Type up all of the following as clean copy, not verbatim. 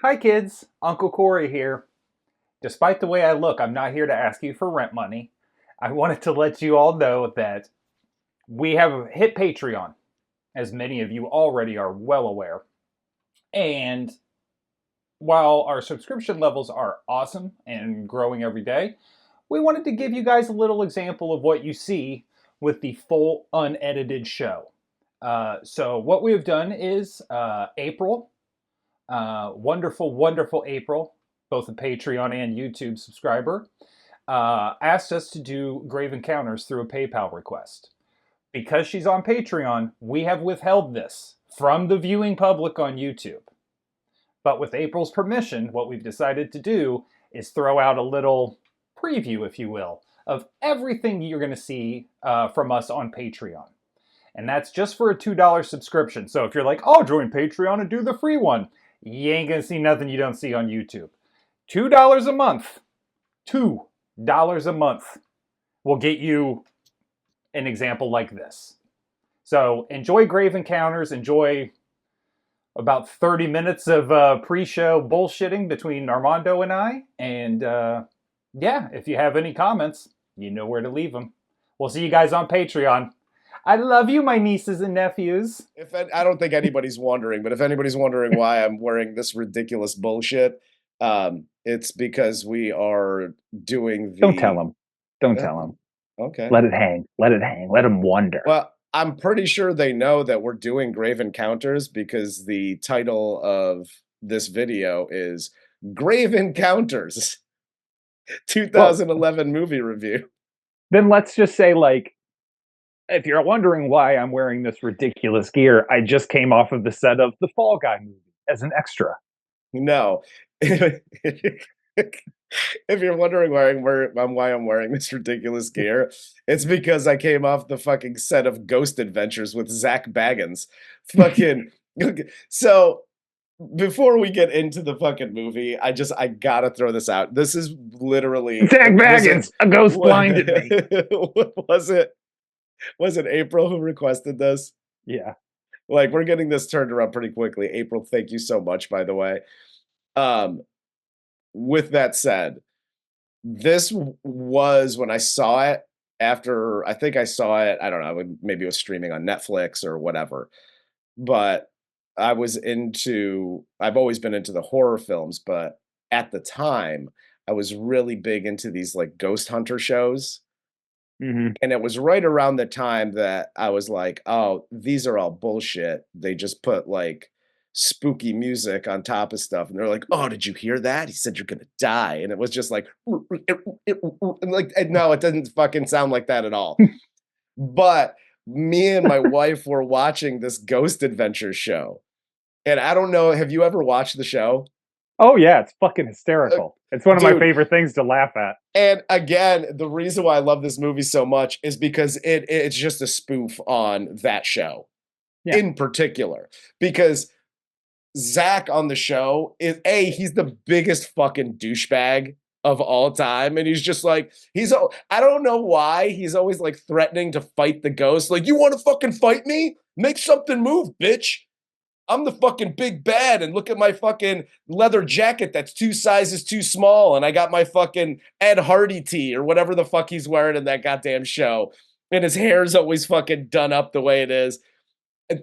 Hi kids, Uncle Corey here. Despite the way I look, I'm not here to ask you for rent money. I wanted to let you all know that we have hit Patreon, as many of you already are well aware. And while our subscription levels are awesome and growing every day, we wanted to give you guys a little example of what you see with the full unedited show. So what we have done is April, wonderful April, both a Patreon and YouTube subscriber, asked us to do Grave Encounters through a PayPal request. Because she's on Patreon, we have withheld this from the viewing public on YouTube. But with April's permission, what we've decided to do is throw out a little preview, if you will, of everything you're going to see from us on Patreon. And that's just for a $2 subscription. So if you're like, oh, join Patreon and do the free one, you ain't going to see nothing you don't see on YouTube. $2 a month. $2 a month will get you an example like this. So enjoy Grave Encounters. Enjoy about 30 minutes of pre-show bullshitting between Armando and I. And yeah, if you have any comments, you know where to leave them. We'll see you guys on Patreon. I love you, my nieces and nephews. I don't think anybody's wondering, but if anybody's wondering why I'm wearing this ridiculous bullshit, it's because we are doing the... Don't tell them. Don't tell them. Okay. Let it hang. Let it hang. Let them wonder. Well, I'm pretty sure they know that we're doing Grave Encounters because the title of this video is Grave Encounters 2011 movie review. Then let's just say, like, if you're wondering why I'm wearing this ridiculous gear, I just came off of the set of the Fall Guy movie as an extra. No. If you're wondering why I'm wearing this ridiculous gear, it's because I came off the fucking set of Ghost Adventures with Zach Baggins. Fucking so before we get into the fucking movie, I gotta throw this out. This is literally Zach Baggins, a ghost blinded me. Was it April who requested this? Yeah. Like, we're getting this turned around pretty quickly. April, thank you so much, by the way. With that said, this was when I saw it after, I think I saw it, I don't know, maybe it was streaming on Netflix or whatever. But I've always been into the horror films, but at the time, I was really big into these like ghost hunter shows. Mm-hmm. And it was right around the time that I was like, oh, these are all bullshit. They just put like spooky music on top of stuff. And they're like, oh, did you hear that? He said you're going to die. And it was just like, like, no, it doesn't fucking sound like that at all. But me and my wife were watching this Ghost Adventure show. And I don't know, have you ever watched the show? Oh, yeah, it's fucking hysterical. It's one of my favorite things to laugh at. And again, the reason why I love this movie so much is because it's just a spoof on that show in particular. Because Zach on the show he's the biggest fucking douchebag of all time. And he's just like, I don't know why he's always like threatening to fight the ghost. Like, you want to fucking fight me? Make something move, bitch. I'm the fucking big bad, and look at my fucking leather jacket that's 2 sizes too small, and I got my fucking Ed Hardy tee or whatever the fuck he's wearing in that goddamn show, and his hair's always fucking done up the way it is.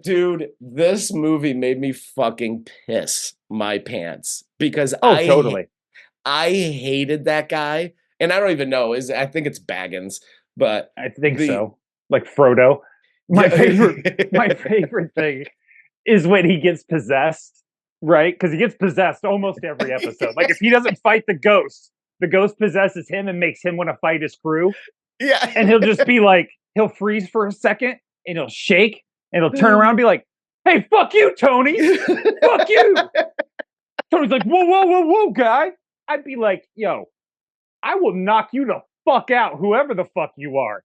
Dude, this movie made me fucking piss my pants because I hated that guy, and I don't even know, I think it's Baggins, but I think so. Like Frodo. My favorite thing is when he gets possessed, right? Because he gets possessed almost every episode. Like, if he doesn't fight the ghost possesses him and makes him want to fight his crew. Yeah. And he'll just be like, he'll freeze for a second and he'll shake and he'll turn around and be like, hey, fuck you, Tony. Fuck you. Tony's like, whoa, guy. I'd be like, yo, I will knock you the fuck out, whoever the fuck you are.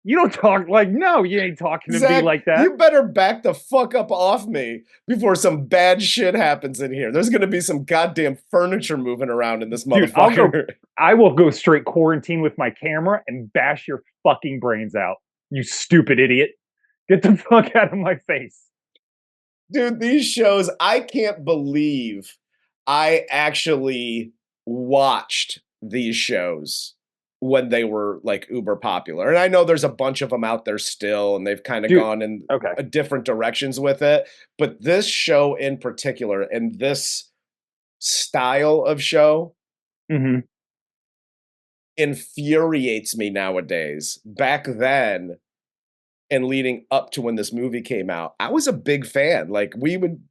You don't talk like, no, you ain't talking to Zach, me like that. You better back the fuck up off me before some bad shit happens in here. There's going to be some goddamn furniture moving around in this motherfucker. I will go straight quarantine with my camera and bash your fucking brains out. You stupid idiot. Get the fuck out of my face. Dude, these shows, I can't believe I actually watched these shows when they were like uber popular. And I know there's a bunch of them out there still, and they've kind of gone in different directions with it. But this show in particular, and this style of show, infuriates me nowadays. Back then, and leading up to when this movie came out, I was a big fan. Like, we would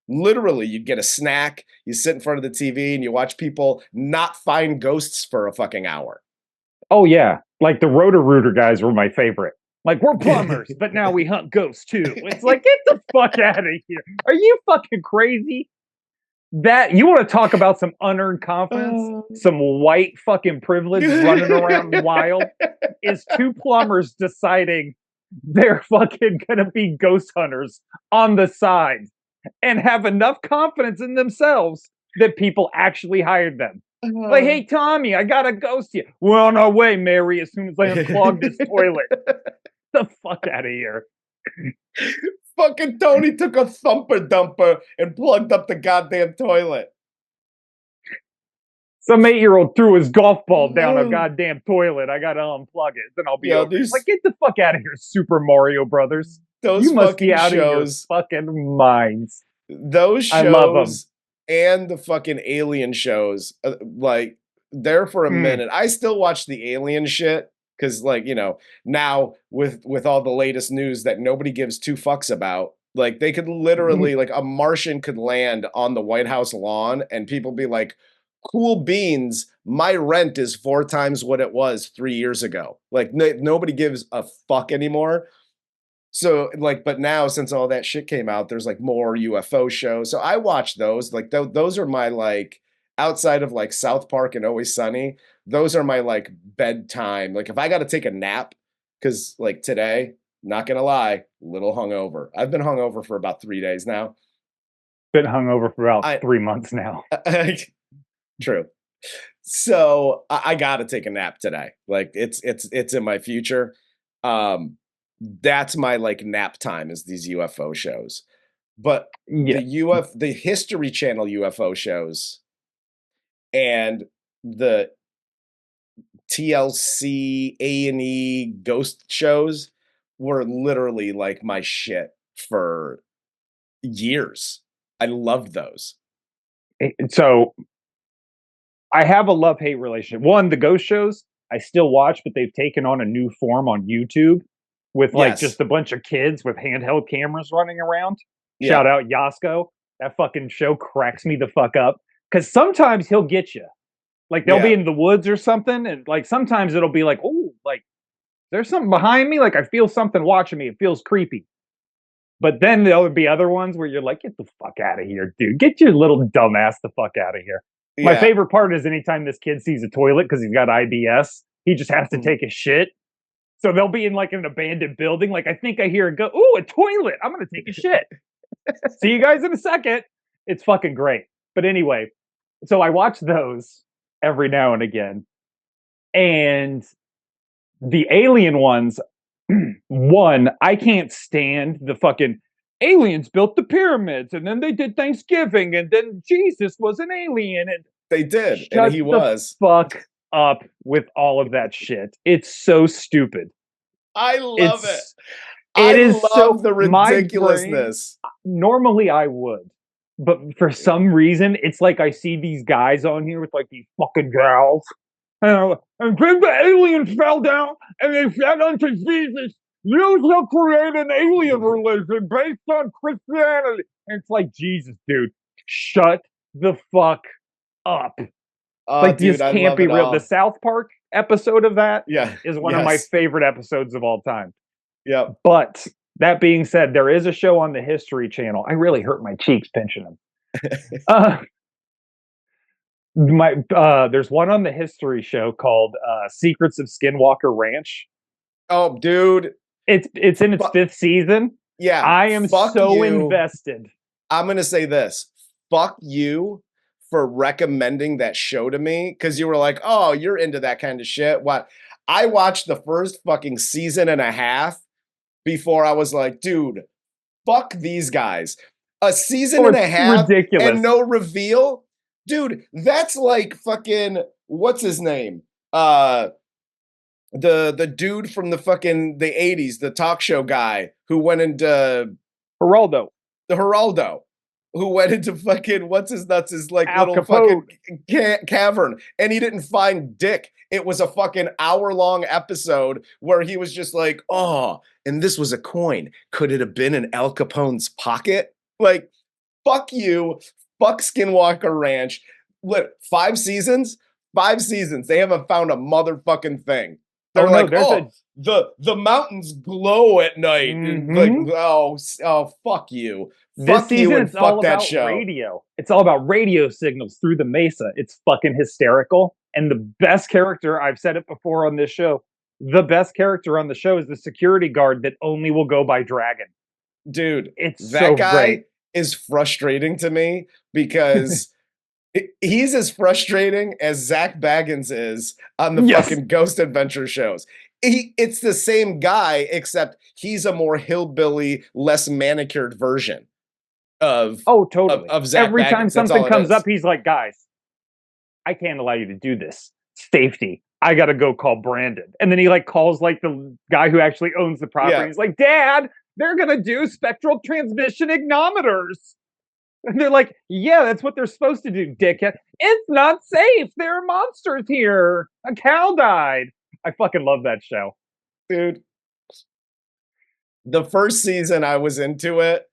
literally, you'd get a snack, you sit in front of the TV, and you watch people not find ghosts for a fucking hour. Oh, yeah. Like, the Roto-Rooter guys were my favorite. Like, we're plumbers, but now we hunt ghosts, too. It's like, get the fuck out of here. Are you fucking crazy? That, you want to talk about some unearned confidence? Some white fucking privilege running around wild? Is two plumbers deciding they're fucking gonna be ghost hunters on the side and have enough confidence in themselves that people actually hired them. Like, hey, Tommy, I got a ghost here. We're on our way, Mary, as soon as I unclog this toilet. The fuck out of here. Fucking Tony took a thumper dumper and plugged up the goddamn toilet. Some 8-year-old threw his golf ball down a goddamn toilet. I gotta unplug it. Then I'll be over. Like, get the fuck out of here, Super Mario Brothers. You must be out of your fucking minds. Those shows, I love them. And the fucking Alien shows, like, there for a minute. I still watch the Alien shit because, like, you know, now with all the latest news that nobody gives two fucks about, like, they could literally, like, a Martian could land on the White House lawn and people be like, cool beans, my rent is 4 times what it was 3 years ago. Like, nobody gives a fuck anymore. So, like, but now since all that shit came out, there's like more UFO shows. So I watch those. Like, those are my, like, outside of like South Park and Always Sunny, those are my like bedtime. Like, if I got to take a nap, because like today, not gonna lie, little hungover. I've been hungover for about 3 days now. Been hungover for about 3 months now. True. So I got to take a nap today. Like, it's in my future. That's my like nap time, is these UFO shows. But the History Channel UFO shows and the TLC A&E ghost shows were literally like my shit for years. I loved those. So I have a love-hate relationship. One, the ghost shows I still watch, but they've taken on a new form on YouTube with like just a bunch of kids with handheld cameras running around. Shout out Yasko. That fucking show cracks me the fuck up. Because sometimes he'll get you. Like, they'll be in the woods or something, and like sometimes it'll be like, oh, like, there's something behind me. Like, I feel something watching me. It feels creepy. But then there'll be other ones where you're like, get the fuck out of here, dude. Get your little dumbass the fuck out of here. Yeah. My favorite part is anytime this kid sees a toilet because he's got IBS, he just has to take a shit. So they'll be in like an abandoned building. Like, I think I hear it go, ooh, a toilet. I'm going to take a shit. See you guys in a second. It's fucking great. But anyway, so I watch those every now and again. And the alien ones, one, I can't stand the fucking aliens built the pyramids and then they did Thanksgiving and then Jesus was an alien. And they did. And he was. Fuck up with all of that shit. It's so stupid. I love it. I love so the ridiculousness. Normally I would, but for some reason it's like I see these guys on here with like these fucking gals, and then the aliens fell down and they said unto Jesus, "You shall create an alien religion based on Christianity." And it's like, Jesus, dude, shut the fuck up. Like, dude, this can't be real. The South Park episode of that is one of my favorite episodes of all time. Yeah. But that being said, there is a show on the History Channel. I really hurt my cheeks pinching them. There's one on the History show called Secrets of Skinwalker Ranch. Oh, dude. It's in its 5th season. Yeah. I am so invested. I'm going to say this. Fuck you for recommending that show to me, because you were like, oh, you're into that kind of shit. What? I watched the first fucking season and a half before I was like, dude, fuck these guys. A season and a half ridiculous. And no reveal? Dude, that's like fucking what's his name? The dude from the 80s, the talk show guy who went into Geraldo. The Geraldo, who went into fucking what's his nuts, his like Al little Capone. fucking cavern, and he didn't find dick. It was a fucking hour-long episode where he was just like, oh, and this was a coin. Could it have been in Al Capone's pocket? Like, fuck you, fuck Skinwalker Ranch. What, 5 seasons? 5 seasons. They haven't found a motherfucking thing. They're the mountains glow at night. Mm-hmm. Like, oh, fuck you. This Fuck season, you and it's all fuck that about show. radio. It's all about radio signals through the mesa. It's fucking hysterical. And the best character, I've said it before on this show, the best character on the show is the security guard that only will go by Dragon. Dude, it's that so guy great. Is frustrating to me because he's as frustrating as Zach Baggins is on the fucking Ghost Adventure shows. It's the same guy, except he's a more hillbilly, less manicured version of totally. of Zach Every Baggins. time something comes up, he's like, guys, I can't allow you to do this. Safety. I gotta go call Brandon. And then he like calls like the guy who actually owns the property. Yeah. He's like, Dad, they're gonna do spectral transmission ignometers. And they're like, yeah, that's what they're supposed to do, dickhead. It's not safe. There are monsters here. A cow died. I fucking love that show. Dude. The first season I was into it.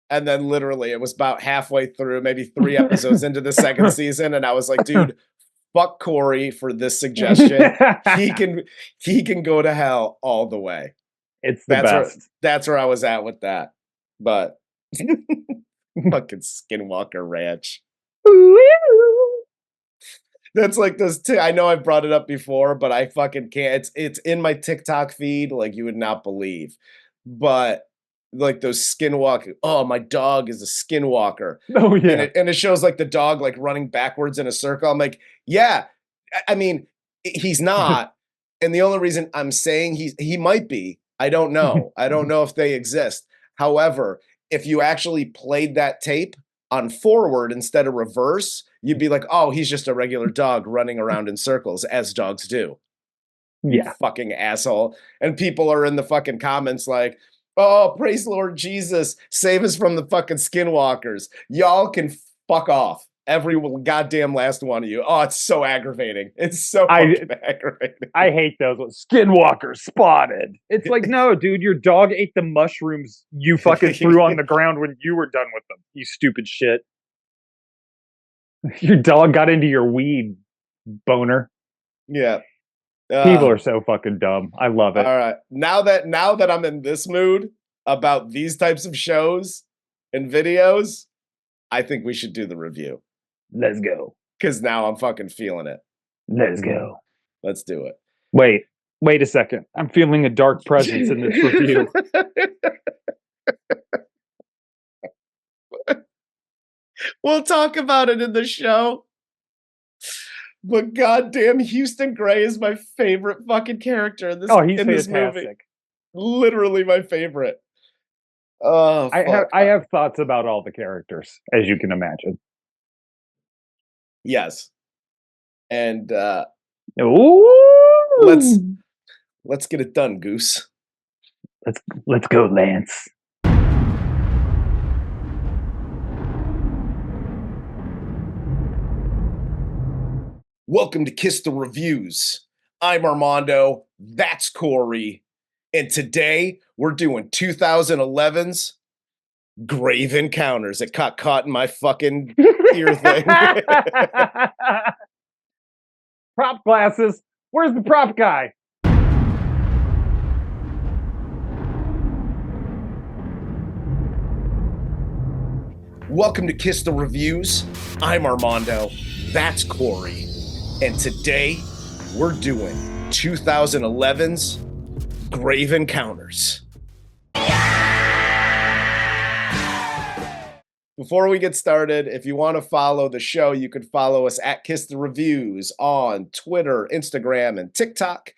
And then literally it was about halfway through, maybe 3 episodes into the second season. And I was like, dude, fuck Corey for this suggestion. He can go to hell all the way. It's the best. That's where I was at with that. But fucking Skinwalker Ranch. That's like this. I know I've brought it up before, but I fucking can't. It's in my TikTok feed like you would not believe. But like those Skinwalker. Oh, my dog is a Skinwalker. Oh yeah, and it shows like the dog like running backwards in a circle. I'm like, yeah. I mean, he's not. And the only reason I'm saying he might be, I don't know. I don't know if they exist. However, if you actually played that tape on forward instead of reverse, you'd be like, oh, he's just a regular dog running around in circles, as dogs do. Yeah. You fucking asshole. And people are in the fucking comments like, oh, praise Lord Jesus, save us from the fucking Skinwalkers. Y'all can fuck off. Every goddamn last one of you. Oh, it's so aggravating. It's so fucking aggravating. I hate those ones. Skinwalker spotted. It's like, no, dude, your dog ate the mushrooms you fucking threw on the ground when you were done with them. You stupid shit. Your dog got into your weed, boner. Yeah. People are so fucking dumb. I love it. All right. Now that I'm in this mood about these types of shows and videos, I think we should do the review. Let's go. Because now I'm fucking feeling it. Let's go. Let's do it. Wait a second. I'm feeling a dark presence in this review. We'll talk about it in the show. But goddamn, Houston Gray is my favorite fucking character in this. He's in this fantastic. Movie. Literally my favorite. Oh, I have thoughts about all the characters, as you can imagine. Yes. And ooh, let's get it done, Goose. Let's go, Lance. Welcome to Kiss the Reviews. I'm Armando. That's Corey. And today we're doing 2011's Grave Encounters. It got caught in my fucking ear thing. Prop glasses. Where's the prop guy? Welcome to Kiss the Reviews. I'm Armando. That's Corey. And today we're doing 2011's Grave Encounters. Before we get started, if you want to follow the show, you can follow us at Kiss the Reviews on Twitter, Instagram, and TikTok.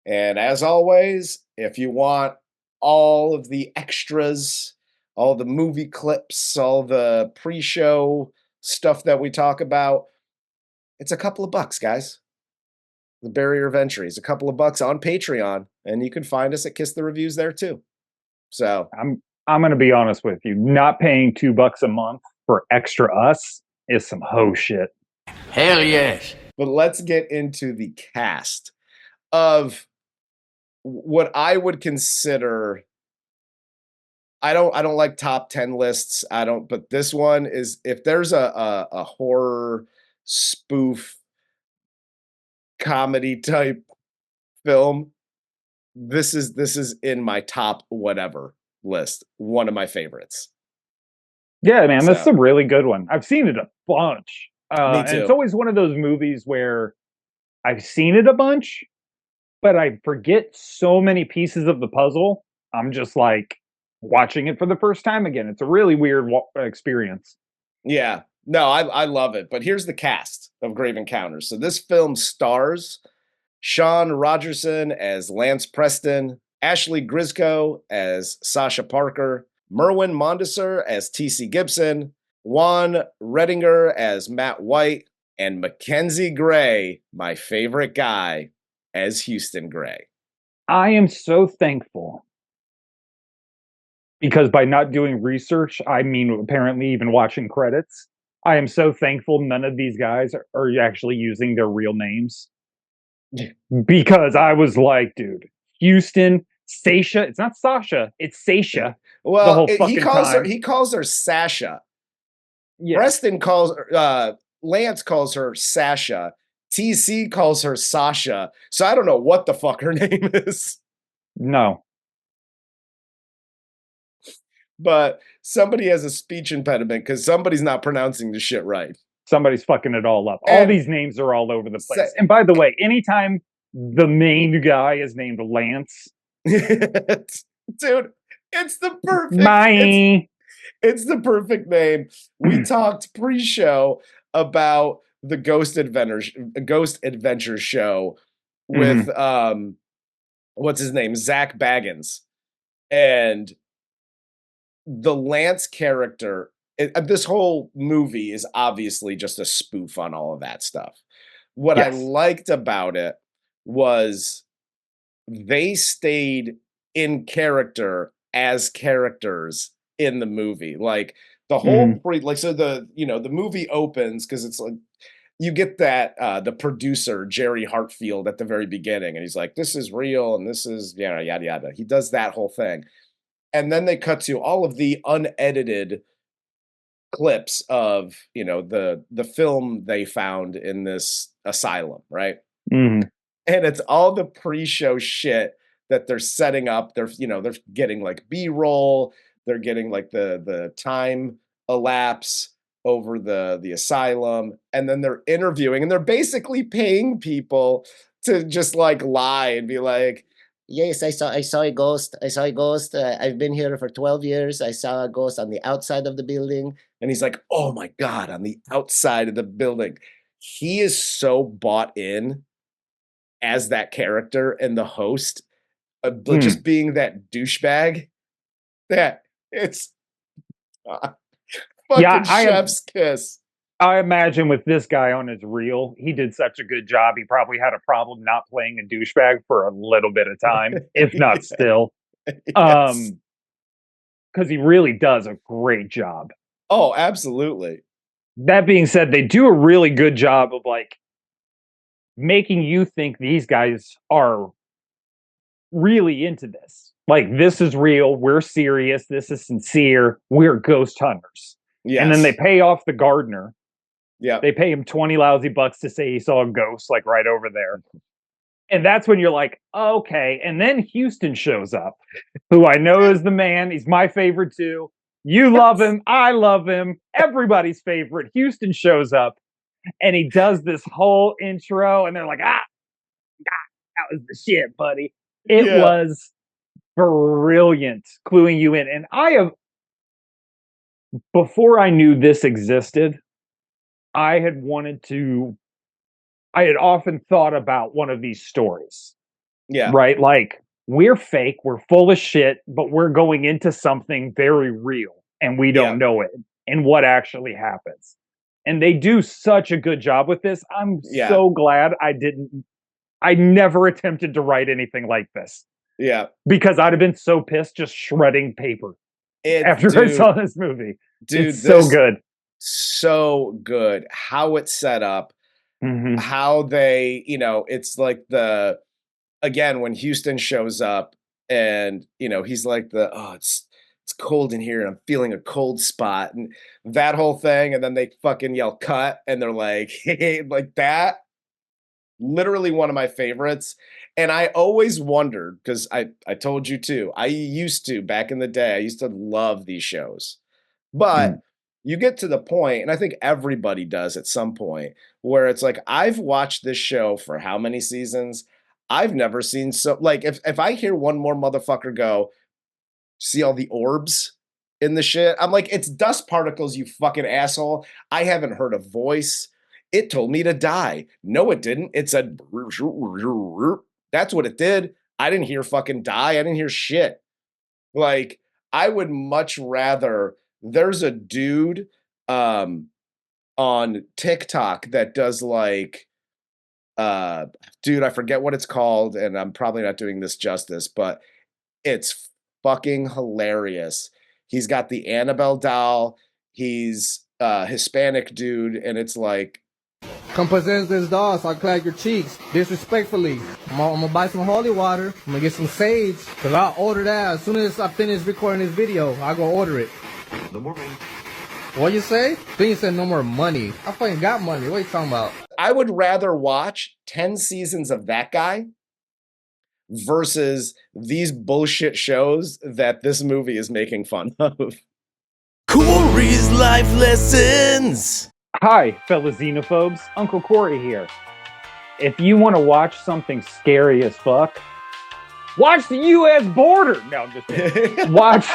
And as always, if you want all of the extras, all the movie clips, all the pre-show stuff that we talk about, it's a couple of bucks, guys. The barrier of entry is a couple of bucks on Patreon, and you can find us at Kiss the Reviews there too. So I'm going to be honest with you. Not paying $2 a month for Extra Us is some hoe shit. Hell yes. But let's get into the cast of what I would consider. I don't like top 10 lists. But this one is, if there's a horror spoof comedy type film, this is in my top whatever list. One of my favorites. Yeah, man, that's a really good one. I've seen it a bunch. Me too. And it's always one of those movies where I've seen it a bunch, but I forget so many pieces of the puzzle. I'm just like watching it for the first time again. It's a really weird experience. Yeah. No, I love it. But here's the cast of Grave Encounters. So this film stars Sean Rogerson as Lance Preston, Ashleigh Gryzko as Sasha Parker, Merwin Mondesir as T.C. Gibson, Juan Riedinger as Matt White, and Mackenzie Gray, my favorite guy, as Houston Gray. I am so thankful because by not doing research, I mean apparently even watching credits, I am so thankful none of these guys are actually using their real names. Because I was like, dude, Houston, Sasha, it's not Sasha, it's Sasha. Well, he calls her Sasha. Yeah. Preston Lance calls her Sasha. TC calls her Sasha. So I don't know what the fuck her name is. No. But somebody has a speech impediment because somebody's not pronouncing the shit right. Somebody's fucking it all up. All these names are all over the place. And by the way, anytime the main guy is named Lance. Dude, it's the perfect it's the perfect name. We talked pre-show about the Ghost Adventures show with what's his name? Zach Baggins. And the Lance character, this whole movie is obviously just a spoof on all of that stuff. What I liked about it was they stayed in character as characters in the movie. Like the whole the movie opens because it's like you get that the producer Jerry Hartfield at the very beginning, and he's like, "This is real, and this is yada yada yada." He does that whole thing, and then they cut to all of the unedited clips of the film they found in this asylum, right? Mm-hmm. And it's all the pre-show shit that they're setting up. They're getting like B-roll. They're getting like the time elapse over the asylum, and then they're interviewing, and they're basically paying people to just like lie and be like, "Yes, I saw a ghost. I saw a ghost. I've been here for 12 years. I saw a ghost on the outside of the building." And he's like, "Oh my God, on the outside of the building." He is so bought in as that character and the host, just being that douchebag, that it's fucking chef's kiss. I imagine with this guy on his reel, he did such a good job. He probably had a problem not playing a douchebag for a little bit of time, if not still. Because he really does a great job. Oh, absolutely. That being said, they do a really good job of like making you think these guys are really into this. Like, this is real. We're serious. This is sincere. We're ghost hunters. Yes. And then they pay off the gardener. Yeah. They pay him 20 lousy bucks to say he saw a ghost, like right over there. And that's when you're like, okay. And then Houston shows up, who I know is the man. He's my favorite too. You love him. I love him. Everybody's favorite. Houston shows up and he does this whole intro and they're like, that was the shit, buddy. It was brilliant, cluing you in. And before I knew this existed, I had often thought about one of these stories. Yeah. Right? Like, we're fake, we're full of shit, but we're going into something very real and we don't know it and what actually happens. And they do such a good job with this. I'm so glad I never attempted to write anything like this. Yeah. Because I'd have been so pissed just shredding paper after I saw this movie. Dude, it's so good. So good. How it's set up, how they, it's like again, when Houston shows up and, he's like it's cold in here and I'm feeling a cold spot and that whole thing. And then they fucking yell cut and they're like, hey, like that. Literally one of my favorites. And I always wondered, because I told you too, back in the day, I used to love these shows. But you get to the point, and I think everybody does at some point, where it's like, I've watched this show for how many seasons? I've never seen if I hear one more motherfucker go, see all the orbs in the shit? I'm like, it's dust particles, you fucking asshole. I haven't heard a voice. It told me to die. No, it didn't. It said, that's what it did. I didn't hear fucking die. I didn't hear shit. Like, I would much rather, there's a dude on TikTok that does like, dude, I forget what it's called, and I'm probably not doing this justice, but it's fucking hilarious. He's got the Annabelle doll. He's Hispanic dude, and it's like, come possess this doll so I clap your cheeks disrespectfully. I'm gonna buy some holy water. I'm gonna get some sage, because I'll order that as soon as I finish recording this video. I'll go order it. No more money. What you say? Then you said no more money. I fucking got money. What are you talking about? I would rather watch 10 seasons of that guy versus these bullshit shows that this movie is making fun of. Corey's life lessons. Hi, fellow xenophobes. Uncle Corey here. If you want to watch something scary as fuck, watch the U.S. border. No, I'm just kidding. watch.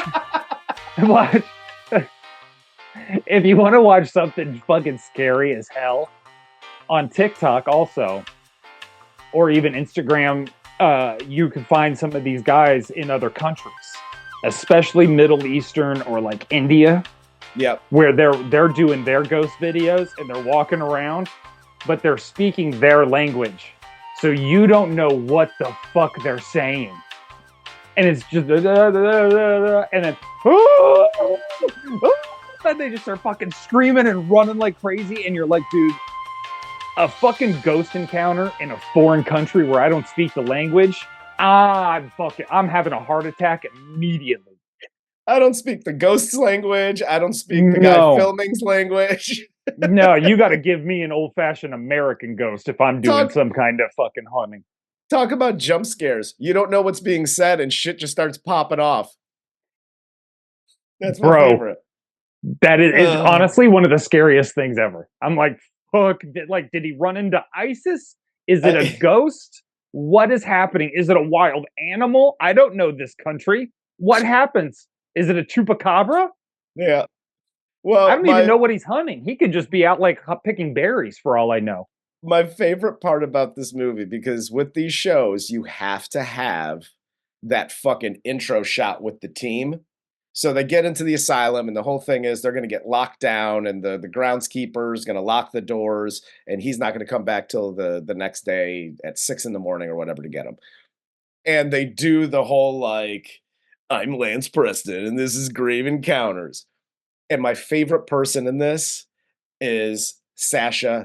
If you want to watch something fucking scary as hell, on TikTok also, or even Instagram, you can find some of these guys in other countries, especially Middle Eastern or like India. Yep. Where they're doing their ghost videos and they're walking around, but they're speaking their language. So you don't know what the fuck they're saying. And it's just and then and they just start fucking screaming and running like crazy, and you're like, dude, a fucking ghost encounter in a foreign country where I don't speak the language, I'm having a heart attack immediately. I don't speak the ghost's language. I don't speak the guy filming's language. No, you got to give me an old-fashioned American ghost if I'm doing some kind of fucking hunting. Talk about jump scares. You don't know what's being said and shit just starts popping off. That's my favorite. That is honestly one of the scariest things ever. I'm like, fuck, did he run into ISIS? Is it a ghost? What is happening? Is it a wild animal? I don't know this country. What happens? Is it a chupacabra? Yeah. Well, I don't even know what he's hunting. He could just be out like picking berries for all I know. My favorite part about this movie, because with these shows, you have to have that fucking intro shot with the team. So they get into the asylum, and the whole thing is they're going to get locked down, and the groundskeeper is going to lock the doors, and he's not going to come back till the next day at 6 a.m. or whatever to get him. And they do the whole like, I'm Lance Preston, and this is Grave Encounters. And my favorite person in this is Sasha,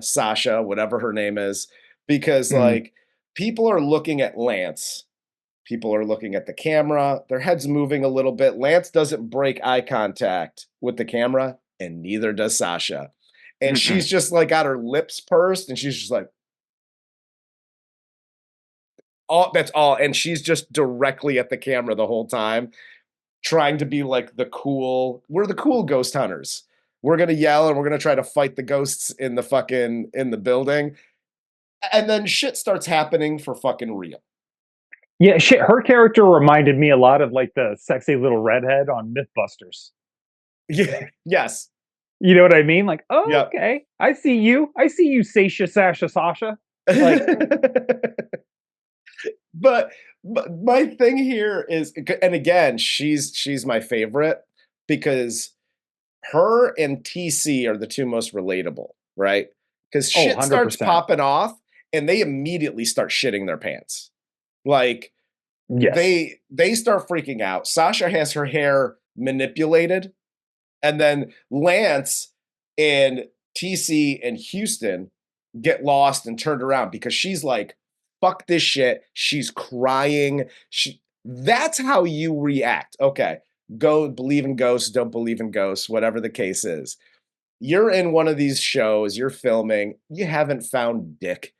whatever her name is, because like people are looking at Lance. People are looking at the camera. Their head's moving a little bit. Lance doesn't break eye contact with the camera, and neither does Sasha. And she's just like got her lips pursed, and she's just like, that's all. And she's just directly at the camera the whole time, trying to be like we're the cool ghost hunters. We're going to yell and we're going to try to fight the ghosts in the building. And then shit starts happening for fucking real. Yeah, shit. Her character reminded me a lot of like the sexy little redhead on Mythbusters. Yeah. Yes. You know what I mean? Like, oh, yep. Okay. I see you, Sasha. Like, but my thing here is, and again, she's my favorite because her and TC are the two most relatable. right? Because shit starts 100%. popping off and they immediately start shitting their pants. Like, Yes. they start freaking out. Sasha has her hair manipulated, and then Lance and TC and Houston get lost and turned around because she's like, fuck this shit. She's crying. That's how you react. Okay, go believe in ghosts, don't believe in ghosts, whatever the case is. You're in one of these shows, you're filming, you haven't found dick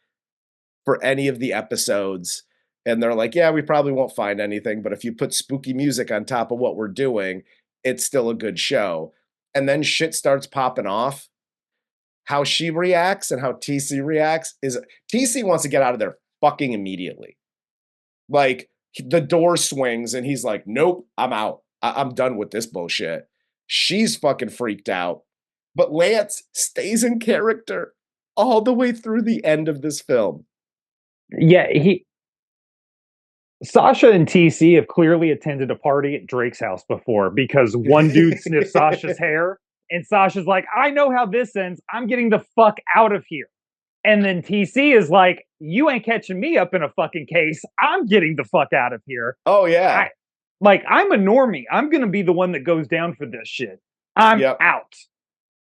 for any of the episodes. And they're like, yeah, we probably won't find anything, but if you put spooky music on top of what we're doing, it's still a good show. And then shit starts popping off. How she reacts and how TC reacts is TC wants to get out of there fucking immediately. Like, the door swings and he's like, nope, I'm out. I'm done with this bullshit. She's fucking freaked out. But Lance stays in character all the way through the end of this film. Yeah, Sasha and TC have clearly attended a party at Drake's house before because one dude sniffed Sasha's hair and Sasha's like, I know how this ends. I'm getting the fuck out of here. And then TC is like, you ain't catching me up in a fucking case. I'm getting the fuck out of here. Oh, yeah. I'm a normie. I'm going to be the one that goes down for this shit. I'm out.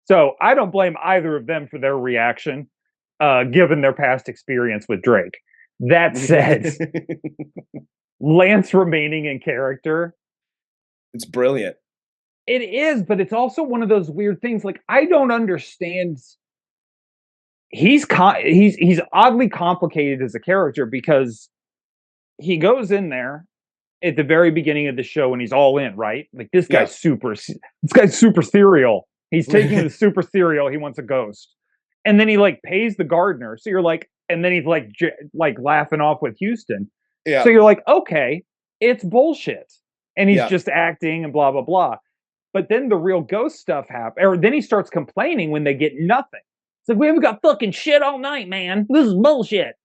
So I don't blame either of them for their reaction, given their past experience with Drake. That said, Lance remaining in character. It's brilliant. It is, but it's also one of those weird things. Like, I don't understand. He's oddly complicated as a character because he goes in there at the very beginning of the show and he's all in, right? Like, this guy's super serial. He's taking the super serial. He wants a ghost. And then he like pays the gardener. So you're like, and then he's like laughing off with Houston. Yeah. So you're like, okay, it's bullshit. And he's just acting and blah, blah, blah. But then the real ghost stuff happens. Or then he starts complaining when they get nothing. It's like, we haven't got fucking shit all night, man. This is bullshit.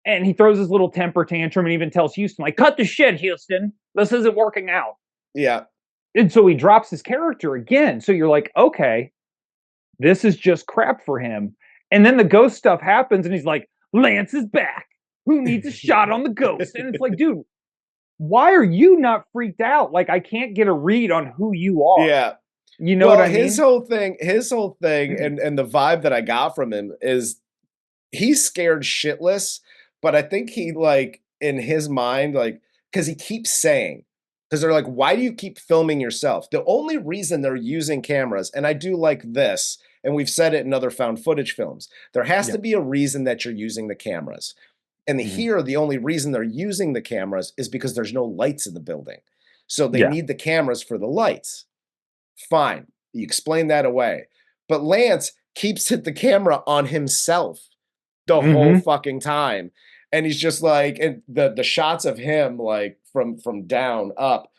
And he throws his little temper tantrum and even tells Houston, like, cut the shit, Houston. This isn't working out. Yeah. And so he drops his character again. So you're like, okay, this is just crap for him. And then the ghost stuff happens and he's like, Lance is back. Who needs a shot on the ghost? And it's like, dude, why are you not freaked out? Like, I can't get a read on who you are. Yeah. You know what I mean? His whole thing and the vibe that I got from him is he's scared shitless, but I think he, like, in his mind, like, because he keeps saying, because they're like, why do you keep filming yourself? The only reason they're using cameras, and I do like this, and we've said it in other found footage films, there has to be a reason that you're using the cameras. And here, the only reason they're using the cameras is because there's no lights in the building. So they need the cameras for the lights. Fine. You explain that away. But Lance keeps the camera on himself the whole fucking time. And he's just like, and the shots of him, like, from down up.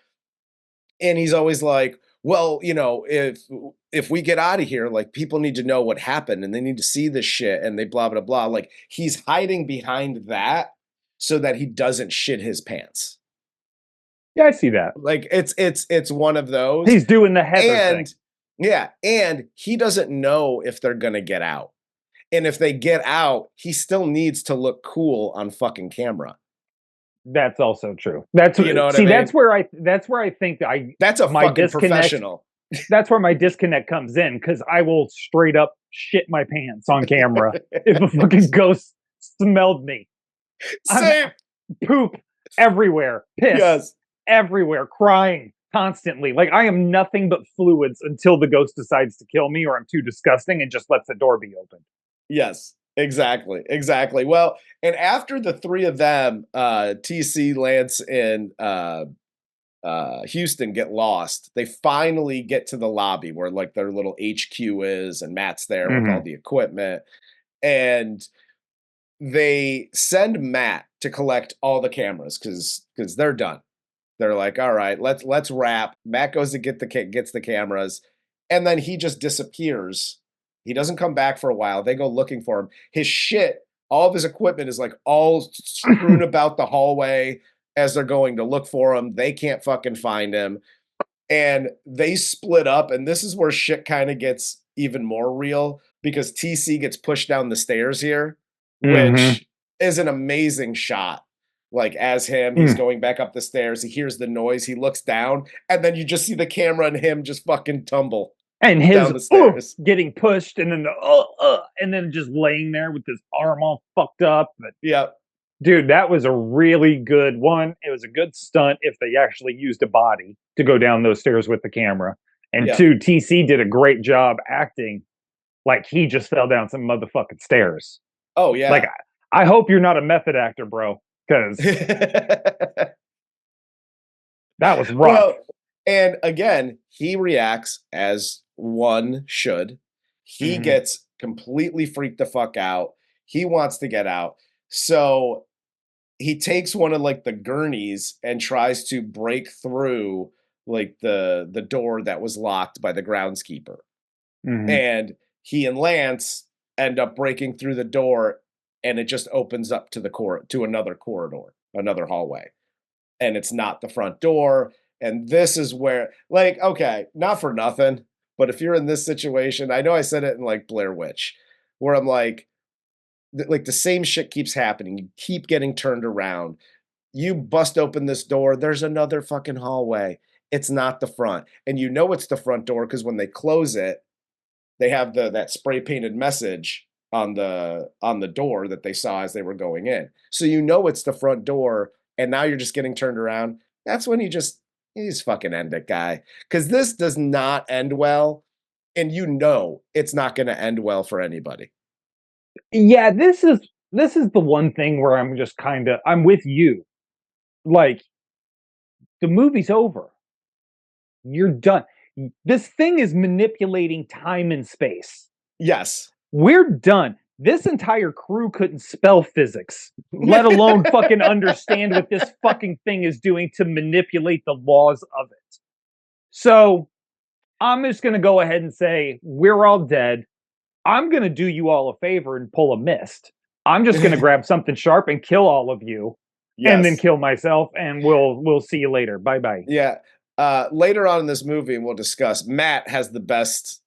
And he's always like, well, you know, if we get out of here, like, people need to know what happened and they need to see this shit and they blah, blah, blah. Like, he's hiding behind that so that he doesn't shit his pants. Yeah, I see that. Like, it's one of those. He's doing the Heather thing. Yeah, and he doesn't know if they're going to get out. And if they get out, he still needs to look cool on fucking camera. That's also true. That's, you know what I mean? That's where I think that's my fucking professional. That's where my disconnect comes in, because I will straight up shit my pants on camera if a fucking ghost smelled me. Same. Poop everywhere. Piss everywhere. Crying constantly. Like, I am nothing but fluids until the ghost decides to kill me or I'm too disgusting and just lets the door be opened. Yes, exactly. Well, and after the three of them, TC, Lance, and Houston get lost, they finally get to the lobby where, like, their little HQ is, and Matt's there with all the equipment. And they send Matt to collect all the cameras because they're done. They're like, all right, let's wrap. Matt goes to gets the cameras, and then he just disappears. He doesn't come back for a while. They go looking for him. His shit, all of his equipment is like all strewn about the hallway as they're going to look for him. They can't fucking find him. And they split up, and this is where shit kind of gets even more real. because TC gets pushed down the stairs here, which is an amazing shot. Like as he's going back up the stairs, he hears the noise, he looks down, and then you just see the camera and him just fucking tumble. And his down the stairs. getting pushed, and then and then just laying there with his arm all fucked up. But yeah, dude, that was a really good one. It was a good stunt if they actually used a body to go down those stairs with the camera. And two, TC did a great job acting like he just fell down some motherfucking stairs. Oh yeah. Like I hope you're not a method actor, bro, because that was rough. Well, and again, he reacts as one should. He gets completely freaked the fuck out. He wants to get out. So he takes one of like the gurneys and tries to break through like the door that was locked by the groundskeeper. And he and Lance end up breaking through the door, and it just opens up to another corridor, another hallway. And it's not the front door. And this is where, like, okay, not for nothing, but if you're in this situation, I know I said it in like Blair Witch, where I'm like the same shit keeps happening. You keep getting turned around. You bust open this door, there's another fucking hallway. It's not the front. And you know it's the front door because when they close it, they have that spray painted message on the door that they saw as they were going in. So you know it's the front door, and now you're just getting turned around. That's when you just fucking end it, guy. Because this does not end well, and you know it's not going to end well for anybody. Yeah, this is the one thing where I'm just I'm with you. Like, the movie's over. You're done. This thing is manipulating time and space. Yes. We're done. This entire crew couldn't spell physics, let alone fucking understand what this fucking thing is doing to manipulate the laws of it. So I'm just going to go ahead and say, we're all dead. I'm going to do you all a favor and pull a mist. I'm just going to grab something sharp and kill all of you, and then kill myself, and we'll see you later. Bye-bye. Yeah. Later on in this movie, we'll discuss, Matt has the best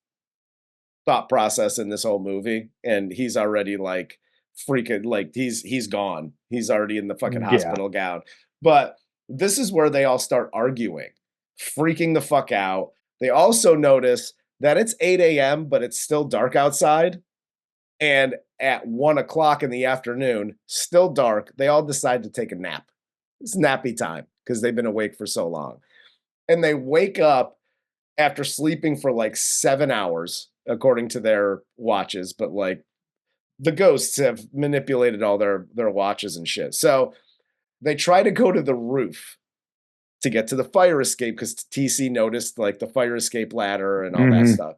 thought process in this whole movie, and he's already like freaking, like he's gone. He's already in the fucking hospital gown. But this is where they all start arguing, freaking the fuck out. They also notice that it's 8 a.m., but it's still dark outside. And at 1 o'clock in the afternoon, still dark, they all decide to take a nap. It's nappy time because they've been awake for so long. And they wake up after sleeping for like 7 hours, according to their watches. But like the ghosts have manipulated all their watches and shit. So they try to go to the roof to get to the fire escape because TC noticed like the fire escape ladder and all that stuff.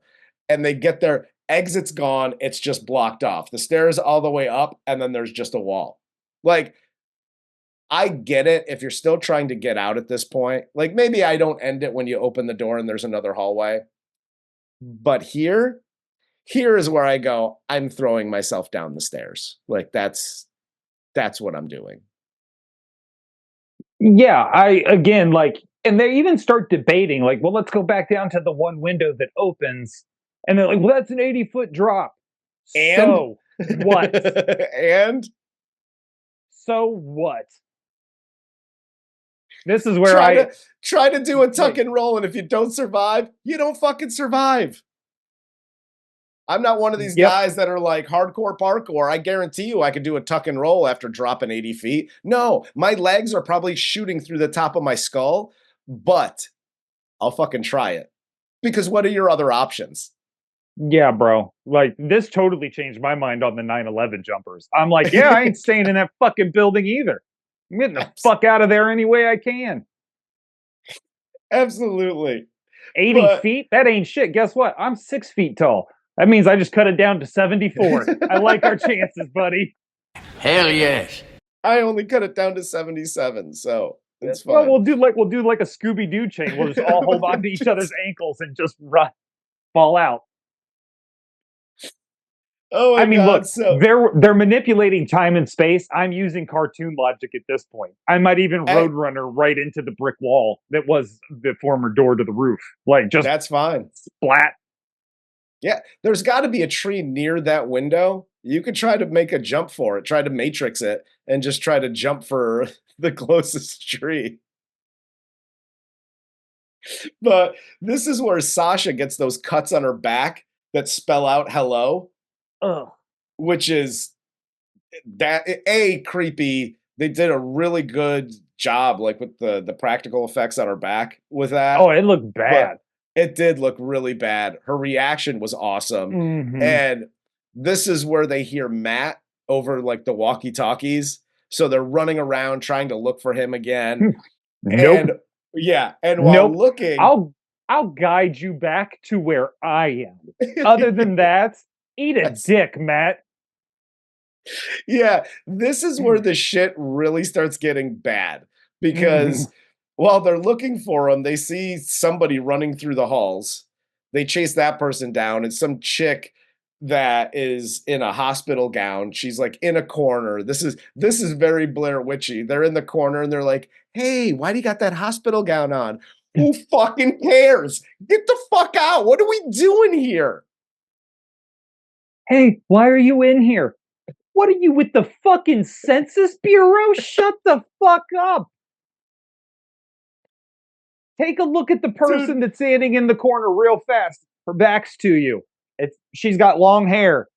And they get there, exit's gone. It's just blocked off. The stairs all the way up, and then there's just a wall. Like, I get it if you're still trying to get out at this point. Like, maybe I don't end it when you open the door and there's another hallway. But here is where I go, I'm throwing myself down the stairs. Like, that's what I'm doing. Yeah, and they even start debating, like, well, let's go back down to the one window that opens. And they're like, well, that's an 80-foot drop. And? So what? And? So what? This is where try to do a tuck and roll, and if you don't survive, you don't fucking survive. I'm not one of these guys that are like hardcore parkour. I guarantee you I could do a tuck and roll after dropping 80 feet. No, my legs are probably shooting through the top of my skull, but I'll fucking try it. Because what are your other options? Yeah, bro. Like, this totally changed my mind on the 9/11 jumpers. I'm like, yeah, I ain't staying in that fucking building either. I'm getting the fuck out of there any way I can. Absolutely. 80 feet? That ain't shit. Guess what? I'm 6 feet tall. That means I just cut it down to 74. I like our chances, buddy. Hell yes. I only cut it down to 77, so it's fine. Well, we'll do like a Scooby-Doo chain. We'll just all hold on to each other's ankles and just fall out. Oh my God, look, they're manipulating time and space. I'm using cartoon logic at this point. I might even roadrunner right into the brick wall that was the former door to the roof. Like, just that's fine. Splat. Yeah, there's got to be a tree near that window. You could try to make a jump for it, try to matrix it, and just try to jump for the closest tree. But this is where Sasha gets those cuts on her back that spell out hello. Ugh. Which is that creepy. They did a really good job, like with the practical effects on her back with that. Oh, it looked bad. But it did look really bad. Her reaction was awesome. Mm-hmm. And this is where they hear Matt over like the walkie-talkies. So they're running around trying to look for him again. Nope. And while looking, I'll guide you back to where I am. Other than that, eat a dick, Matt. Yeah, this is where the shit really starts getting bad because while they're looking for him, they see somebody running through the halls. They chase that person down. It's some chick that is in a hospital gown. She's like in a corner. This is very Blair Witchy. They're in the corner and they're like, "Hey, why do you got that hospital gown on? Who fucking cares? Get the fuck out. What are we doing here? Hey, why are you in here? What are you with the fucking Census Bureau? Shut the fuck up. Take a look at the person that's standing in the corner real fast. Her back's to you. She's got long hair.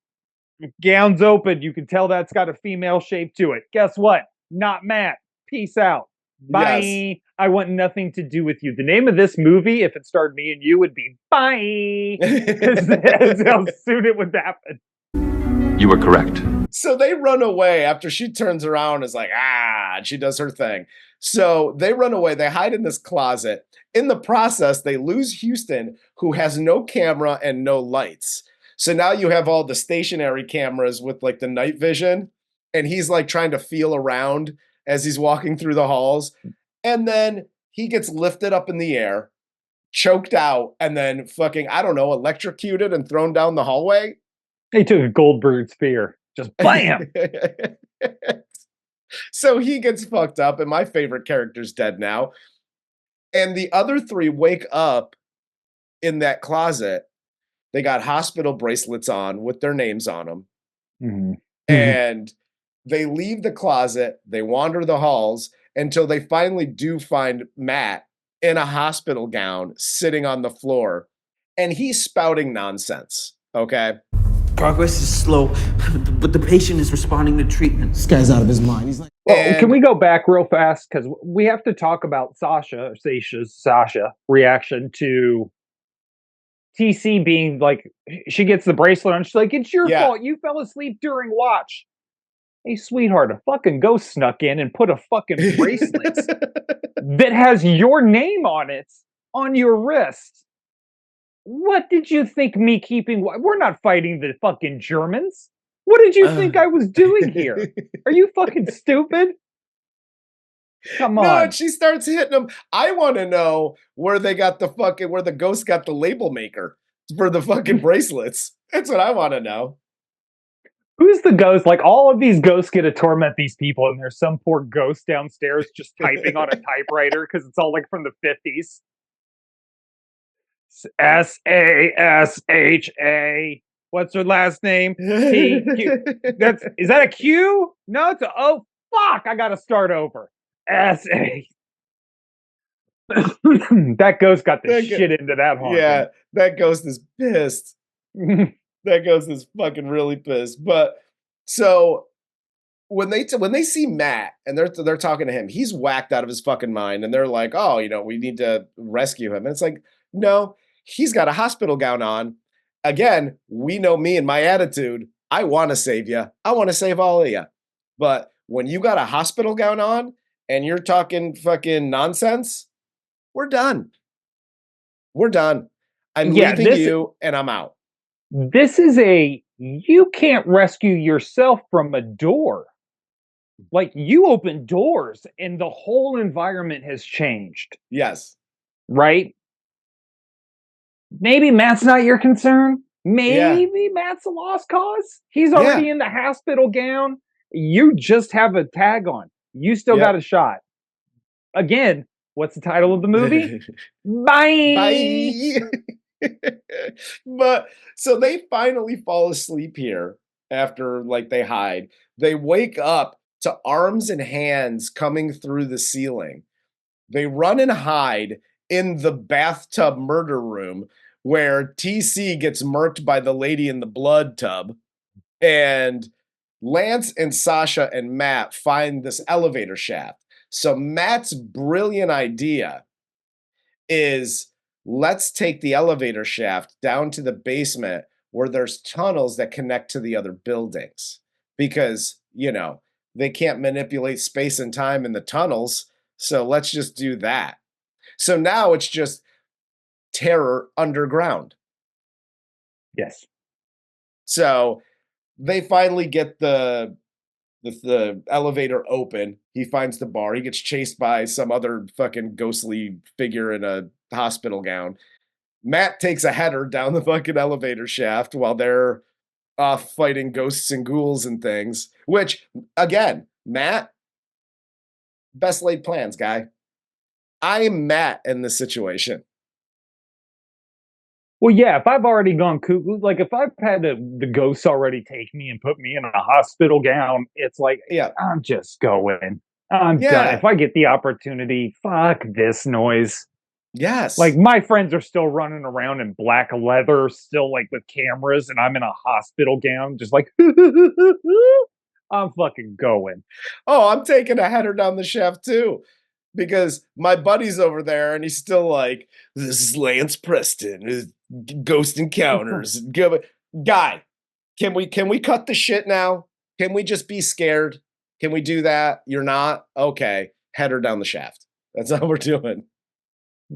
Gown's open. You can tell that's got a female shape to it. Guess what? Not Matt. Peace out. Bye. Yes. I want nothing to do with you. The name of this movie, if it starred me and you, would be Bye. That's how soon it would happen. You were correct. So they run away after she turns around and is like, and she does her thing. So they run away. They hide in this closet. In the process, they lose Houston, who has no camera and no lights. So now you have all the stationary cameras with like the night vision. And he's like trying to feel around as he's walking through the halls. And then he gets lifted up in the air, choked out, and then fucking, I don't know, electrocuted and thrown down the hallway. They took a Goldberg spear. Just bam! So he gets fucked up, and my favorite character's dead now. And the other three wake up in that closet. They got hospital bracelets on with their names on them. Mm-hmm. And they leave the closet. They wander the halls until they finally do find Matt in a hospital gown sitting on the floor. And he's spouting nonsense, okay? Progress is slow, but the patient is responding to treatment. This guy's out of his mind. He's like, can we go back real fast? Because we have to talk about Sasha's reaction to TC being like, she gets the bracelet on. She's like, it's your fault. You fell asleep during watch. Hey, sweetheart, a fucking ghost snuck in and put a fucking bracelet that has your name on it on your wrist. What did you think me keeping? We're not fighting the fucking Germans. What did you think I was doing here? Are you fucking stupid? Come on. No, and she starts hitting them. I want to know where they got where the ghost got the label maker for the fucking bracelets. That's what I want to know. Who's the ghost? Like, all of these ghosts get to torment these people, and there's some poor ghost downstairs just typing on a typewriter because it's all like from the 50s. Sasha. What's her last name? T-Q. Is that a Q? No, it's oh fuck! I gotta start over. S-A. That ghost got the shit into that haunting. Yeah, that ghost is pissed. That ghost is fucking really pissed. But so when they see Matt and they're talking to him, he's whacked out of his fucking mind, and they're like, "Oh, we need to rescue him." And it's like, no, he's got a hospital gown on. Again, we know me and my attitude. I want to save you. I want to save all of you. But when you got a hospital gown on and you're talking fucking nonsense, we're done. We're done. I'm leaving you and I'm out. This is you can't rescue yourself from a door. Like, you open doors and the whole environment has changed. Yes. Right? Maybe Matt's not your concern. Maybe Matt's a lost cause. He's already in the hospital gown. You just have a tag on. You still got a shot. Again, what's the title of the movie? Bye. Bye. But so they finally fall asleep here after like they hide. They wake up to arms and hands coming through the ceiling. They run and hide in the bathtub murder room where TC gets murked by the lady in the blood tub. And Lance and Sasha and Matt find this elevator shaft. So Matt's brilliant idea is let's take the elevator shaft down to the basement where there's tunnels that connect to the other buildings. Because, you know, they can't manipulate space and time in the tunnels. So let's just do that. So now it's just terror underground. Yes. So they finally get the elevator open. He finds the bar. He gets chased by some other fucking ghostly figure in a hospital gown. Matt takes a header down the fucking elevator shaft while they're off fighting ghosts and ghouls and things. Which, again, Matt, best laid plans, guy. I am Matt in this situation. Well, yeah, if I've already gone cuckoo, like if I've had the ghosts already take me and put me in a hospital gown, it's like, yeah, I'm just going. I'm done. If I get the opportunity, fuck this noise. Yes. Like my friends are still running around in black leather, still like with cameras, and I'm in a hospital gown, just like, I'm fucking going. Oh, I'm taking a header down the shaft too. Because my buddy's over there and he's still like, this is Lance Preston, Ghost Encounters. Guy, can we cut the shit now? Can we just be scared? Can we do that? You're not? Okay. Header down the shaft. That's how we're doing.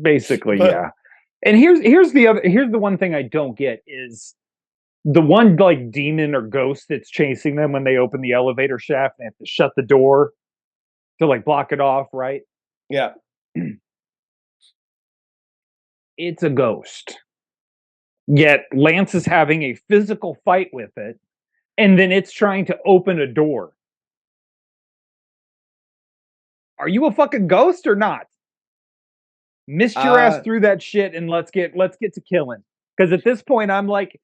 Basically, yeah. And here's the one thing I don't get is the one like demon or ghost that's chasing them when they open the elevator shaft and they have to shut the door to like block it off, right? Yeah. It's a ghost. Yet Lance is having a physical fight with it, and then it's trying to open a door. Are you a fucking ghost or not? Missed your ass through that shit, and let's get to killing. Because at this point, I'm like,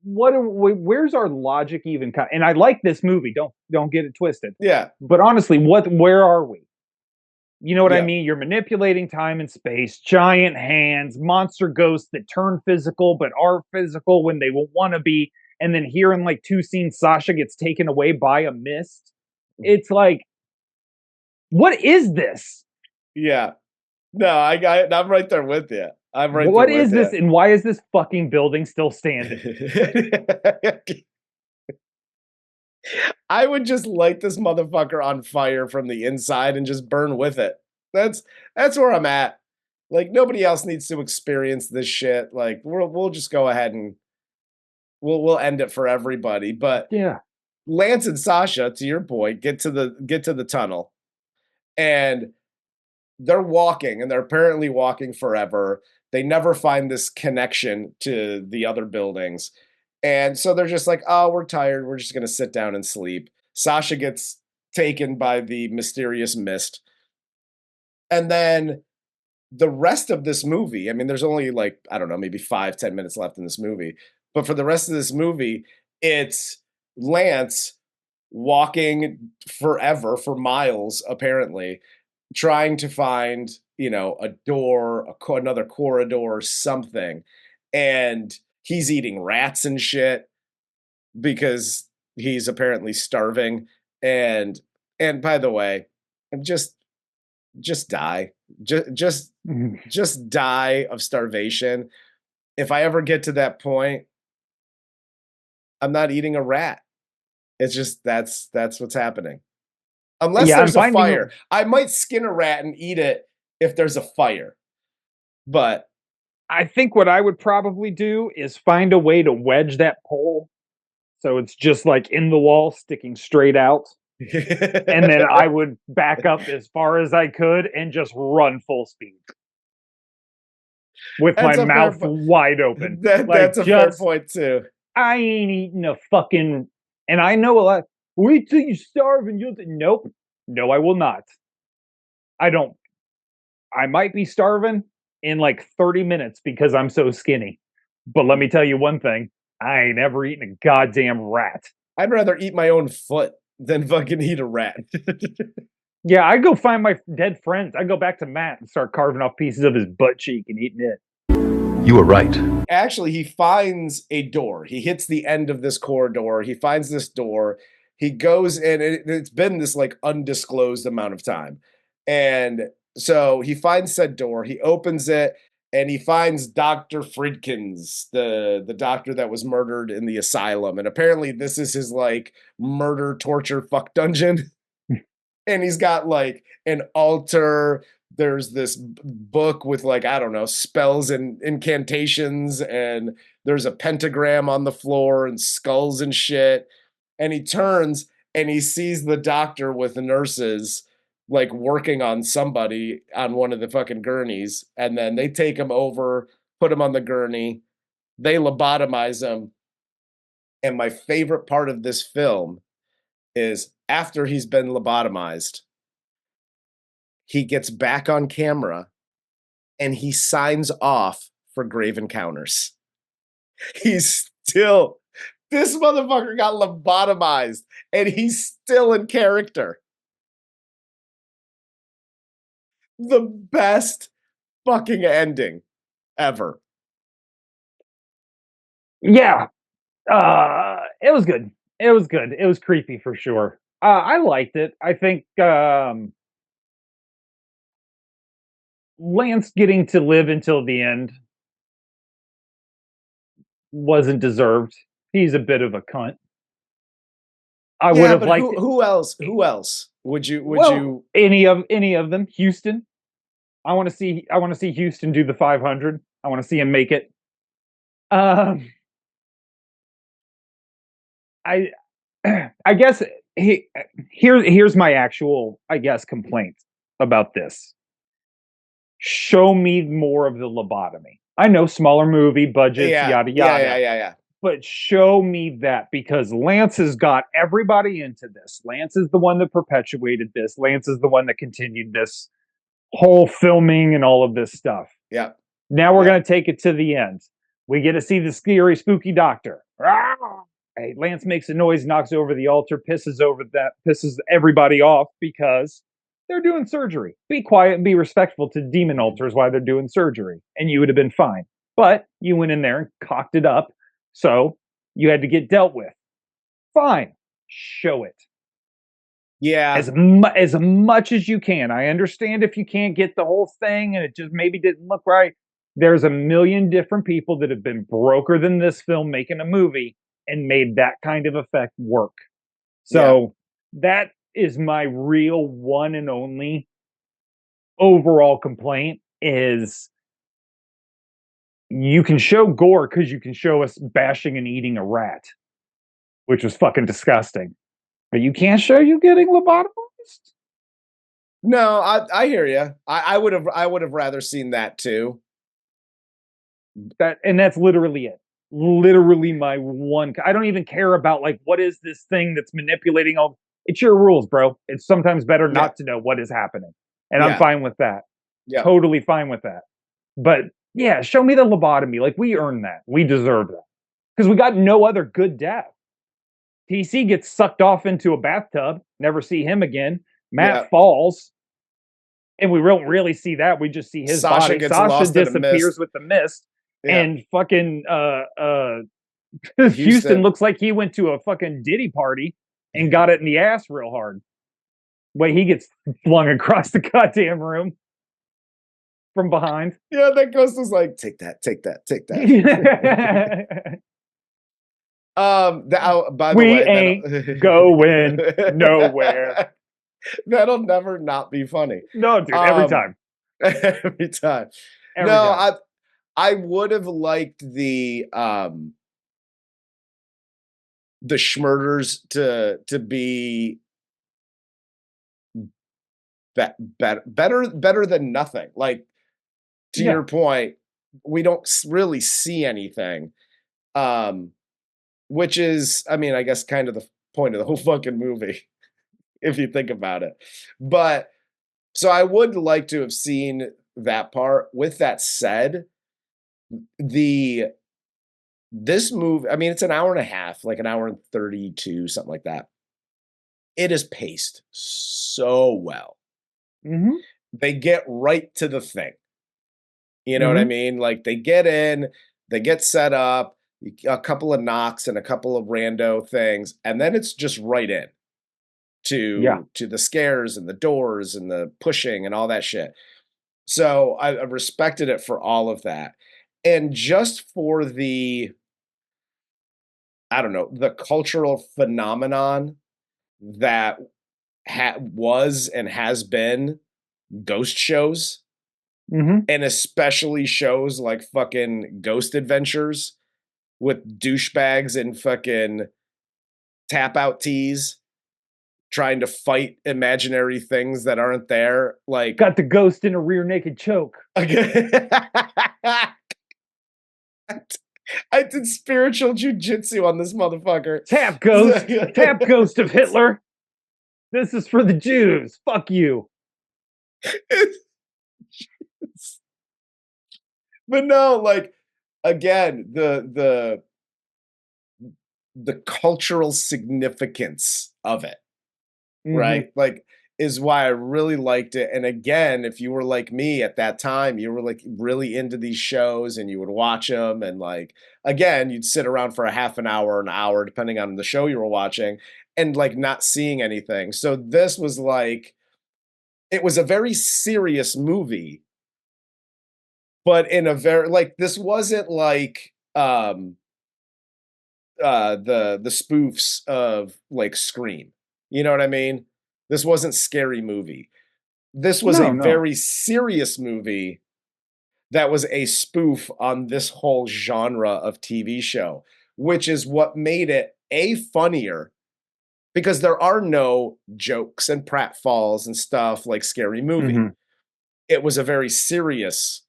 where's our logic even? And I like this movie. Don't get it twisted. Yeah. But honestly, where are we? You know what I mean? You're manipulating time and space, giant hands, monster ghosts that turn physical but are physical when they will want to be. And then here in like 2 scenes, Sasha gets taken away by a mist. It's like, what is this? Yeah. No, I'm right there with you. I'm right. What is this, and why is this fucking building still standing? I would just light this motherfucker on fire from the inside and just burn with it. That's where I'm at. Like nobody else needs to experience this shit. Like we'll just go ahead and we'll end it for everybody. But yeah, Lance and Sasha, to your point, get to the tunnel, and they're walking, and they're apparently walking forever. They never find this connection to the other buildings. And so they're just like, oh, we're tired. We're just going to sit down and sleep. Sasha gets taken by the mysterious mist. And then the rest of this movie, I mean, there's only like, I don't know, maybe 5-10 minutes left in this movie. But for the rest of this movie, it's Lance walking forever, for miles, apparently, trying to find, you know, a door, another corridor, something. And he's eating rats and shit because he's apparently starving. And by the way, just die. Just die of starvation. If I ever get to that point, I'm not eating a rat. It's just that's what's happening. Unless there's a fire. I might skin a rat and eat it if there's a fire. But I think what I would probably do is find a way to wedge that pole so it's just like in the wall sticking straight out. And then I would back up as far as I could and just run full speed with my mouth wide open. That's a fair point too. I ain't eating a fucking, and I know a lot. Wait till you starve and you'll. Nope. No, I will not. I don't. I might be starving in like 30 minutes because I'm so skinny. But let me tell you one thing. I ain't ever eaten a goddamn rat. I'd rather eat my own foot than fucking eat a rat. Yeah, I go find my dead friends. I go back to Matt and start carving off pieces of his butt cheek and eating it. You were right. Actually, he finds a door. He hits the end of this corridor. He finds this door. He goes in, and it's been this like undisclosed amount of time. And so he finds said door. He opens it, and he finds Dr. Friedkins, the doctor that was murdered in the asylum. And apparently this is his like murder, torture, fuck dungeon. And he's got like an altar. There's this book with like, I don't know, spells and incantations. And there's a pentagram on the floor and skulls and shit. And he turns and he sees the doctor with the nurses like working on somebody on one of the fucking gurneys. And then they take him over, put him on the gurney. They lobotomize him. And my favorite part of this film is after he's been lobotomized, he gets back on camera and he signs off for Grave Encounters. This motherfucker got lobotomized and he's still in character. The best fucking ending ever. Yeah. It was good. It was good. It was creepy for sure. I liked it. I think Lance getting to live until the end wasn't deserved. He's a bit of a cunt. I would have liked who else would you any of them? Houston. I want to see Houston do the 500. I want to see him make it. I guess here's my actual, I guess, complaint about this. Show me more of the lobotomy. I know, smaller movie, budgets, yada yada. Yeah. But show me that, because Lance has got everybody into this. Lance is the one that perpetuated this. Lance is the one that continued this whole filming and all of this stuff. Yeah. Now we're going to take it to the end. We get to see the scary, spooky doctor. Hey, Lance makes a noise, knocks over the altar, pisses everybody off because they're doing surgery. Be quiet and be respectful to demon altars while they're doing surgery, and you would have been fine. But you went in there and cocked it up, so you had to get dealt with. Fine. Show it. Yeah. As much as you can. I understand if you can't get the whole thing and it just maybe didn't look right. There's a million different people that have been broker than this film making a movie and made that kind of effect work. So that is my real one and only overall complaint is you can show gore because you can show us bashing and eating a rat, which was fucking disgusting. But you can't show you getting lobotomized? No, I hear you. I would have rather seen that too. That's literally it. Literally my one. I don't even care about like what is this thing that's manipulating all. It's your rules, bro. It's sometimes better not to know what is happening, and I'm fine with that. Yeah, totally fine with that. But yeah, show me the lobotomy. Like we earned that. We deserve that because we got no other good death. TC gets sucked off into a bathtub. Never see him again. Matt falls. And we don't really see that. We just see his body. Sasha disappears with the mist. Yeah. And fucking Houston looks like he went to a fucking Diddy party and got it in the ass real hard. Wait, he gets flung across the goddamn room from behind. Yeah, that ghost was like, take that. By the way, ain't going nowhere. That'll never not be funny. No, dude, every time. Every time. I would have liked the Schmurders to be better than nothing. Like to your point, we don't really see anything. Which is, I mean, I guess kind of the point of the whole fucking movie, if you think about it. But so I would like to have seen that part. With that said, the this movie, I mean, it's an hour and a half, like an hour and 32, something like that. It is paced so well. Mm-hmm. They get right to the thing. You know what I mean? Like they get in, they get set up, a couple of knocks and a couple of rando things, and then it's just right in to the scares and the doors and the pushing and all that shit. So I respected it for all of that. And just for the, I don't know, the cultural phenomenon that was and has been ghost shows, and especially shows like fucking Ghost Adventures with douchebags and fucking tap out tees trying to fight imaginary things that aren't there. Like, got the ghost in a rear naked choke. I did spiritual jujitsu on this motherfucker. Tap ghost, tap ghost of Hitler. This is for the Jews. Fuck you. But no, like, again, the cultural significance of it, right? Like, is why I really liked it. And again, if you were like me at that time, you were like really into these shows and you would watch them. And like, again, you'd sit around for a half an hour, depending on the show you were watching, and like not seeing anything. So this was like, it was a very serious movie, but in a very, like, this wasn't like the spoofs of like Scream. You know what I mean? This wasn't Scary Movie. This was a very serious movie that was a spoof on this whole genre of TV show, which is what made it funnier, because there are no jokes and pratfalls and stuff like Scary Movie. It was a very serious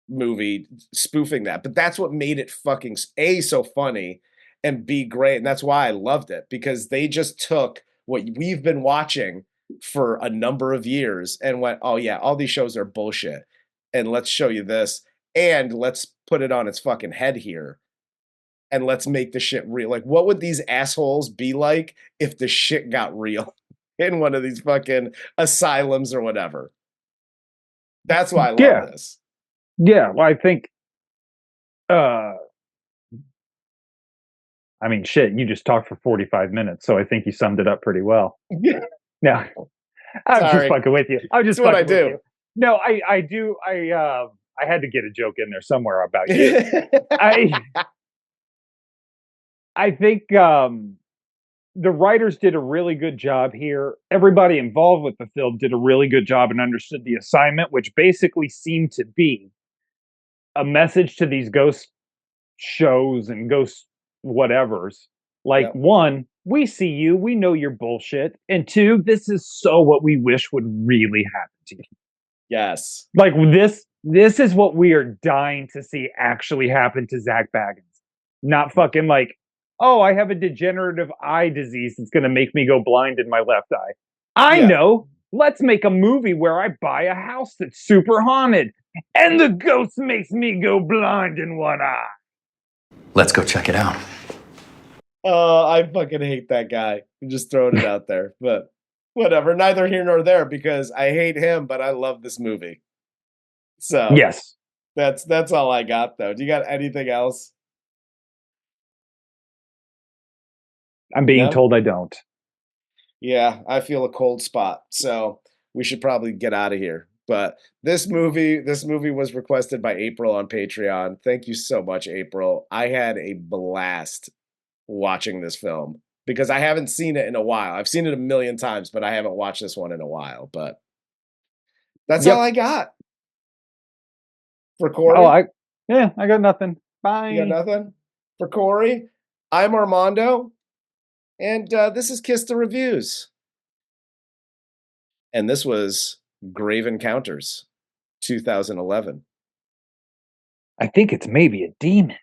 movie spoofing that, but that's what made it fucking so funny and B great. And that's why I loved it, because they just took what we've been watching for a number of years and went, oh yeah, all these shows are bullshit, and let's show you this, and let's put it on its fucking head here, and let's make the shit real. Like, what would these assholes be like if the shit got real in one of these fucking asylums or whatever? That's why I love this. Yeah, well, I think, I mean, shit, you just talked for 45 minutes, so I think you summed it up pretty well. No, I'm just fucking with you. I'm just That's what I fucking with do. you. No, I do. I had to get a joke in there somewhere about you. I think the writers did a really good job here. Everybody involved with the film did a really good job and understood the assignment, which basically seemed to be a message to these ghost shows and ghost whatevers. Like, one, we see you, we know you're bullshit. And two, this is so what we wish would really happen to you. Yes. Like, this is what we are dying to see actually happen to Zach Baggins. Not fucking like, oh, I have a degenerative eye disease that's going to make me go blind in my left eye. I know. Let's make a movie where I buy a house that's super haunted and the ghost makes me go blind in one eye. Let's go check it out. I fucking hate that guy. I'm just throwing it out there. But whatever. Neither here nor there, because I hate him, but I love this movie. So yes. That's all I got, though. Do you got anything else? I'm being told I don't. Yeah, I feel a cold spot, so we should probably get out of here. But this movie was requested by April on Patreon. Thank you so much, April. I had a blast watching this film because I haven't seen it in a while. I've seen it a million times, but I haven't watched this one in a while. But that's all I got for Corey. Oh, I got nothing. Bye. You got nothing for Corey. I'm Armando. And this is Kiss the Reviews. And this was Grave Encounters, 2011. I think it's maybe a demon.